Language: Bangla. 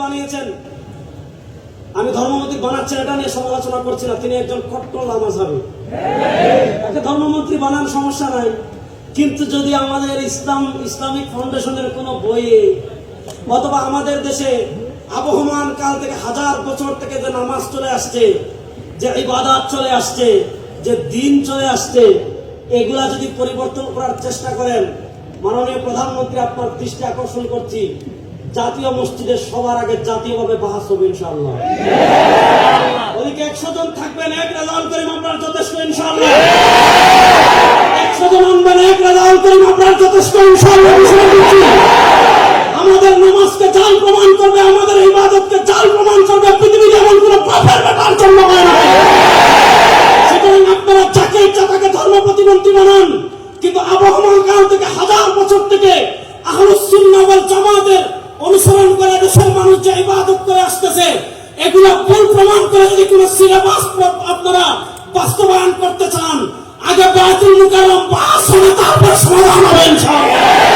বানিয়েছেন। আমি ধর্মমন্ত্রী বানাচ্ছেন এটা নিয়ে সমালোচনা করছি না, তিনি একজন কট্টর লামাঝাবি, তাকে ধর্মমন্ত্রী বানান সমস্যা নাই। কিন্তু যদি আমাদের ইসলামিক ফাউন্ডেশনের কোন বইয়ে অথবা আমাদের দেশে আবহমান কাল থেকে হাজার বছর থেকে যে নামাজ চলে আসছে, যে ইবাদত চলে আসছে, যে দিন চলে আসছে, এগুলা যদি পরিবর্তন করার চেষ্টা করেন, মাননীয় প্রধানমন্ত্রী আপনার দৃষ্টি আকর্ষণ করছি, জাতীয় মসজিদে সবার আগে জাতীয়ভাবে বাহাস হবে ইনশাআল্লাহ। ওদিকে 100 জন থাকবেন, এক রেজাউল করিম আপনার যথেষ্ট ইনশাআল্লাহ। 100 জন আনবেন, এক রেজাউল করিম আপনার যথেষ্ট ইনশাআল্লাহ। আমাদের নামাজকে জাল প্রমাণ করবে, আমাদের ইবাদতকে জাল প্রমাণ করবে পৃথিবীতে এমন কোন পাপের ব্যাপার জন্ম হয় না। সুতরাং আপনারা যাকে ইচ্ছা তাকে ধর্ম প্রতিমন্ত্রী বানান, কিন্তু আবহমান কাল থেকে হাজার বছর থেকে আহলুস সুন্নাহ ওয়াল জামাতের অনুসরণ করে দেশের মানুষ যে ইবাদত করে আসতেছে, এগুলো ভুল প্রমাণ করে যদি কোন সিলেবাস আপনারা বাস্তবায়ন করতে চান, আগে বায়তুল মুকাররম পাস হবে, তারপর সমাধান হবে ইনশাআল্লাহ।